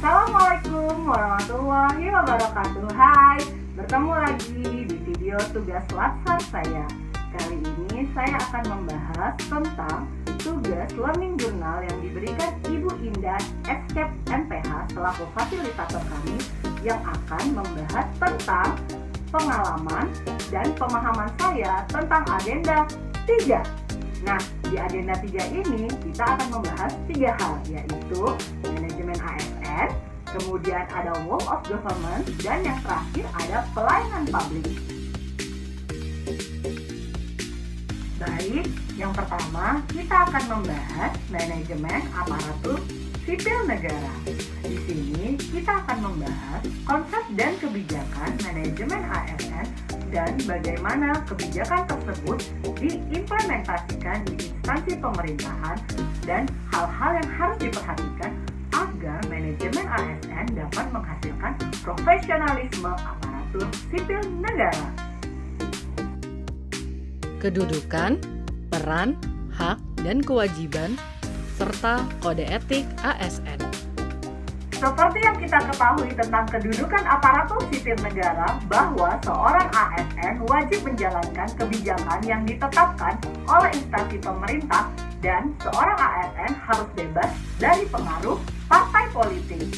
Assalamualaikum warahmatullahi wabarakatuh. Hai, bertemu lagi di video tugas latsar saya. Kali ini saya akan membahas tentang tugas learning journal yang diberikan Ibu Indah Escape MPH selaku fasilitator kami yang akan membahas tentang pengalaman dan pemahaman saya tentang agenda 3. Nah, di agenda 3 ini kita akan membahas 3 hal, yaitu manajemen ASN, kemudian ada work of government, dan yang terakhir ada pelayanan publik. Baik, yang pertama kita akan membahas manajemen aparatur sipil negara. Di sini kita akan membahas konsep dan kebijakan manajemen ASN dan bagaimana kebijakan tersebut diimplementasikan di instansi pemerintahan dan hal-hal yang harus diperhatikan agar manajemen ASN dapat menghasilkan profesionalisme aparatur sipil negara. Kedudukan, peran, hak, dan kewajiban, serta kode etik ASN. Seperti yang kita ketahui tentang kedudukan aparatur sipil negara, bahwa seorang ASN wajib menjalankan kebijakan yang ditetapkan oleh instansi pemerintah dan seorang ASN harus bebas dari pengaruh partai politik.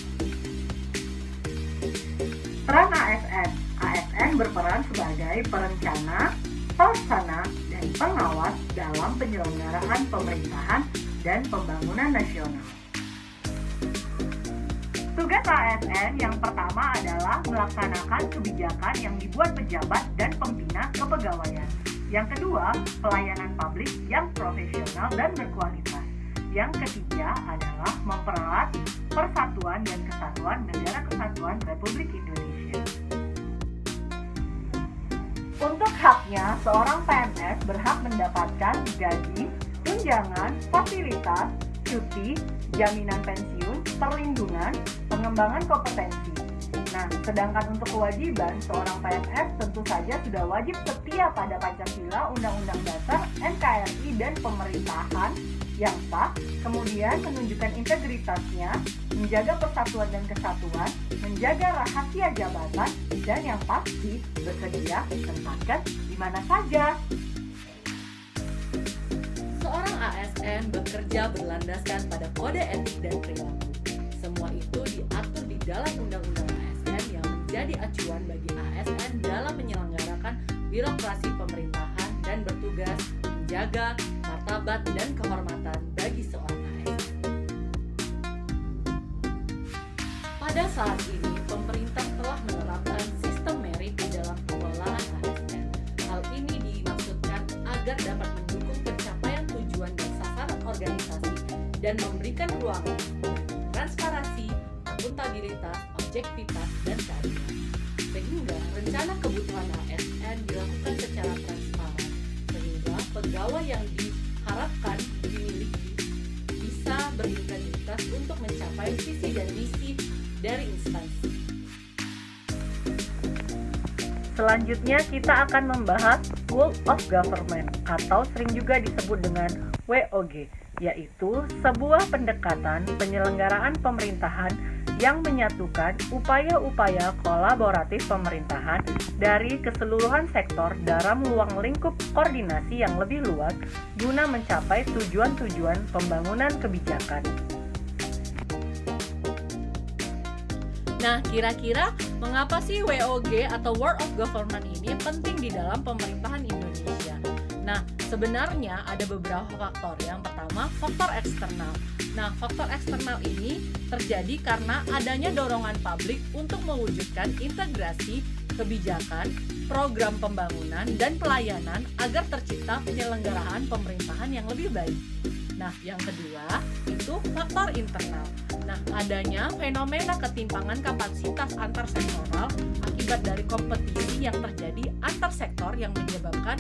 Peran ASN. ASN berperan sebagai perencana, pelaksana, dan pengawas dalam penyelenggaraan pemerintahan dan pembangunan nasional. Tugas ASN yang pertama adalah melaksanakan kebijakan yang dibuat pejabat dan pembina kepegawaian. Yang kedua, pelayanan publik yang profesional dan berkualitas. Yang ketiga adalah mempererat persatuan dan kesatuan Negara Kesatuan Republik Indonesia. Untuk haknya, seorang PNS berhak mendapatkan gaji, tunjangan, fasilitas, cuti, jaminan pensiun, perlindungan, pengembangan kompetensi. Nah, sedangkan untuk kewajiban, seorang PNS tentu saja sudah wajib setia pada Pancasila, Undang-Undang Dasar, NKRI, dan pemerintahan yang sah, kemudian menunjukkan integritasnya, menjaga persatuan dan kesatuan, menjaga rahasia jabatan, dan yang pasti bersedia ditempatkan di mana saja. Seorang ASN bekerja berlandaskan pada kode etik dan perilaku. Semua itu diatur di dalam Undang-Undang ASN yang menjadi acuan bagi ASN dalam menyelenggarakan birokrasi pemerintahan dan bertugas menjaga martabat dan kehormatan bagi seorang ASN. Pada saat ini, pemerintah telah menerapkan sistem merit di dalam pengelolaan ASN. Hal ini dimaksudkan agar dapat mendukung pencapaian tujuan dan sasaran organisasi dan memberikan ruang transparansi, akuntabilitas, objektivitas, dan keadilan. Sehingga rencana kebutuhan ASN dilakukan secara transparan, sehingga pegawai yang diharapkan dimiliki bisa berintegritas untuk mencapai visi dan misi dari instansi. Selanjutnya kita akan membahas Work of Government atau sering juga disebut dengan WOG, yaitu sebuah pendekatan penyelenggaraan pemerintahan yang menyatukan upaya-upaya kolaboratif pemerintahan dari keseluruhan sektor dalam ruang lingkup koordinasi yang lebih luas guna mencapai tujuan-tujuan pembangunan kebijakan. Nah, kira-kira mengapa sih WOG atau Work of Government ini penting di dalam pemerintahan Indonesia? Nah, sebenarnya ada beberapa faktor. Yang pertama, faktor eksternal. Nah, faktor eksternal ini terjadi karena adanya dorongan publik untuk mewujudkan integrasi kebijakan, program pembangunan, dan pelayanan agar tercipta penyelenggaraan pemerintahan yang lebih baik. Nah, yang kedua itu faktor internal. Nah, adanya fenomena ketimpangan kapasitas antar sektoral akibat dari kompetisi yang terjadi antar sektor yang menyebabkan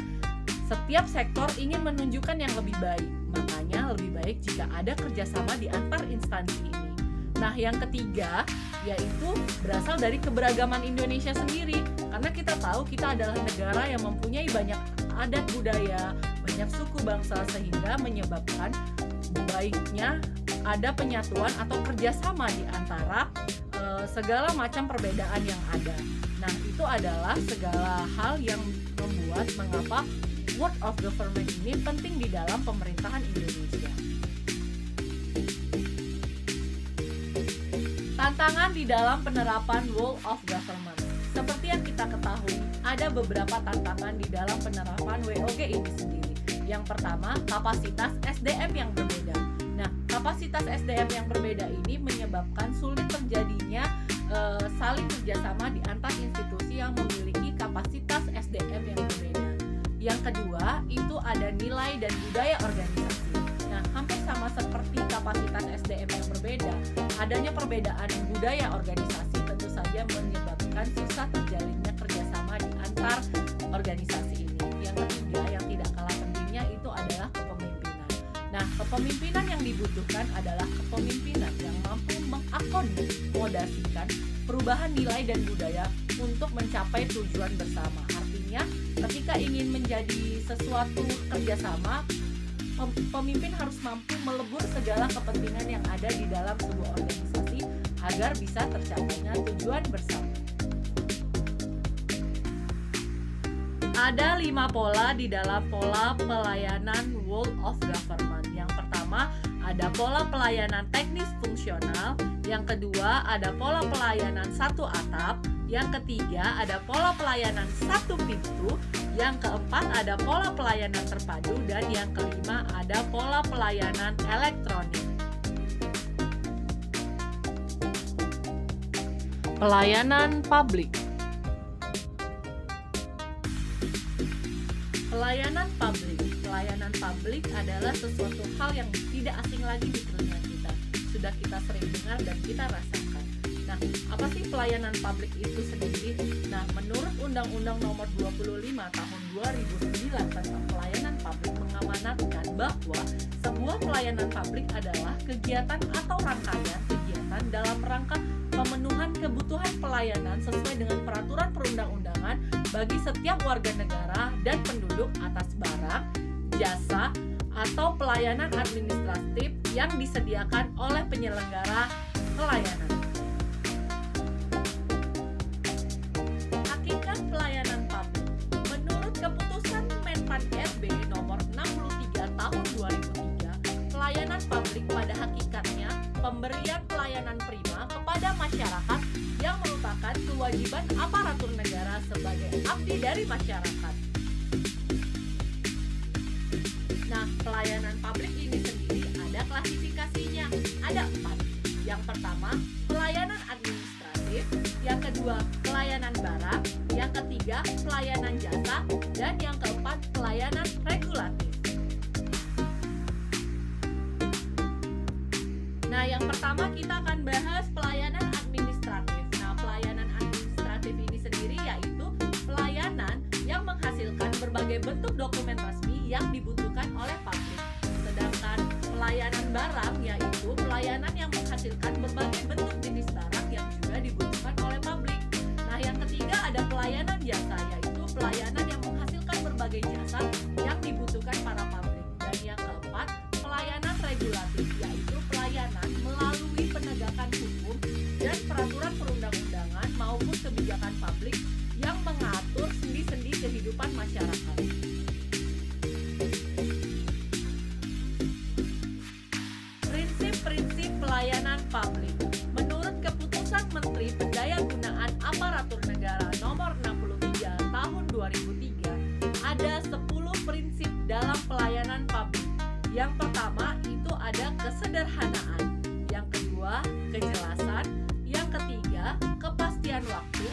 setiap sektor ingin menunjukkan yang lebih baik. Makanya lebih baik jika ada kerjasama di antar instansi ini. Nah, yang ketiga yaitu berasal dari keberagaman Indonesia sendiri. Karena kita tahu kita adalah negara yang mempunyai banyak adat budaya, banyak suku bangsa, sehingga menyebabkan baiknya ada penyatuan atau kerjasama di antara segala macam perbedaan yang ada. Nah, itu adalah segala hal yang membuat mengapa Word of Government ini penting di dalam pemerintahan Indonesia. Tantangan di dalam penerapan Word of Government. Seperti yang kita ketahui, ada beberapa tantangan di dalam penerapan WOG ini sendiri. Yang pertama, kapasitas SDM yang berbeda. Nah, kapasitas SDM yang berbeda ini menyebabkan sulit terjadinya saling kerjasama di antar institusi yang memiliki kapasitas SDM yang berbeda. Yang kedua, itu ada nilai dan budaya organisasi. Nah, hampir sama seperti kapasitas SDM yang berbeda, adanya perbedaan budaya organisasi tentu saja menyebabkan susah terjalinnya kerjasama di antar organisasi ini. Yang ketiga, yang tidak kalah pentingnya itu adalah kepemimpinan. Nah, kepemimpinan yang dibutuhkan adalah kepemimpinan yang mampu mengakomodasikan perubahan nilai dan budaya untuk mencapai tujuan bersama. Artinya, ketika ingin menjadi sesuatu kerjasama, pemimpin harus mampu melebur segala kepentingan yang ada di dalam sebuah organisasi agar bisa tercapainya tujuan bersama. Ada 5 pola di dalam pola pelayanan Word of Government. Yang pertama, ada pola pelayanan teknis fungsional. Yang kedua, ada pola pelayanan satu atap. Yang ketiga, ada pola pelayanan satu pintu. Yang keempat, ada pola pelayanan terpadu. Dan yang kelima, ada pola pelayanan elektronik. Pelayanan publik. Pelayanan publik adalah sesuatu hal yang tidak asing lagi di telinga kita. Sudah kita sering dengar dan kita rasakan. Nah, apa sih pelayanan publik itu sendiri? Nah, menurut Undang-Undang Nomor 25 Tahun 2009 tentang pelayanan publik mengamanatkan bahwa sebuah pelayanan publik adalah kegiatan atau rangkaian kegiatan dalam rangka pemenuhan kebutuhan pelayanan sesuai dengan peraturan perundang-undangan bagi setiap warga negara dan penduduk atas barang, jasa, atau pelayanan administratif yang disediakan oleh penyelenggara pelayanan. Hakikat pelayanan publik. Menurut keputusan Menpan RB nomor 63 tahun 2003, pelayanan publik pada hakikatnya pemberian pelayanan prima kepada masyarakat yang merupakan kewajiban aparatur negara sebagai abdi dari masyarakat. Nah, pelayanan publik ini sendiri ada klasifikasinya, ada 4. Yang pertama, pelayanan administratif. Yang kedua, pelayanan barang. Yang ketiga, pelayanan jasa. Dan yang keempat, pelayanan regulatif. Nah, yang pertama kita akan bahas pelayanan administratif. Nah, pelayanan administratif ini sendiri yaitu pelayanan yang menghasilkan berbagai bentuk dokumen resmi yang dibutuhkan oleh publik. Sedangkan pelayanan barang yaitu pelayanan yang menghasilkan berbagai bentuk jenis barang yang juga dibutuhkan oleh publik. Nah, yang ketiga ada pelayanan jasa, yaitu pelayanan yang menghasilkan berbagai jasa yang dibutuhkan para publik. Dan yang keempat, pelayanan regulatif, yaitu pelayanan melalui penegakan hukum dan peraturan perundang-undangan maupun kebijakan publik yang mengatur sendi-sendi kehidupan masyarakat. Prinsip-prinsip pelayanan publik. Menurut keputusan Menteri Pendayagunaan Aparatur Negara nomor 63 tahun 2003, ada 10 prinsip dalam pelayanan publik. Yang pertama itu ada kesederhanaan, yang kedua kejelasan, yang ketiga kepastian waktu,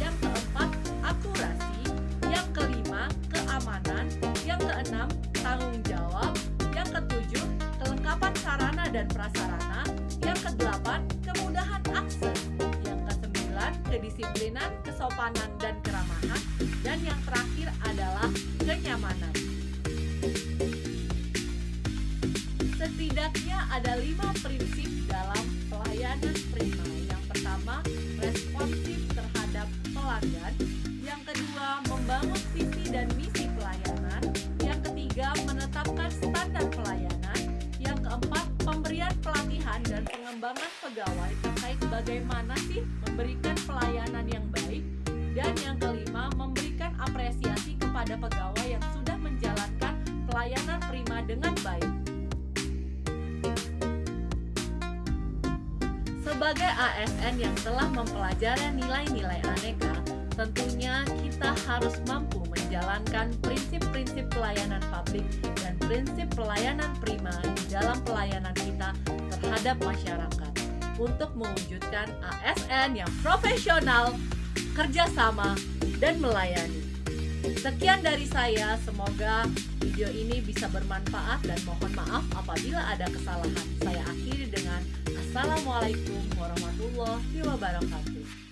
yang keempat akurasi, yang kelima keamanan, yang keenam tanggung jawab, yang ketujuh kelengkapan sarana dan prasarana, yang kedelapan kemudahan akses, yang kesembilan kedisiplinan, kesopanan dan keramahan, dan yang terakhir adalah kenyamanan. Setidaknya ada 5 prinsip dalam pelayanan prima. Yang pertama, responsif terhadap pelanggan. Yang kedua, membangun visi dan misi pelayanan. Yang ketiga, menetapkan standar pelayanan. Yang keempat, pemberian pelatihan perkembangan pegawai terkait bagaimana sih memberikan pelayanan yang baik. Dan yang kelima, memberikan apresiasi kepada pegawai yang sudah menjalankan pelayanan prima dengan baik. Sebagai ASN yang telah mempelajari nilai-nilai aneka, tentunya kita harus mampu menjalankan prinsip-prinsip pelayanan publik dan prinsip pelayanan prima di dalam pelayanan kita terhadap masyarakat untuk mewujudkan ASN yang profesional, kerjasama, dan melayani. Sekian dari saya, semoga video ini bisa bermanfaat dan mohon maaf apabila ada kesalahan. Saya akhiri dengan Assalamualaikum warahmatullahi wabarakatuh.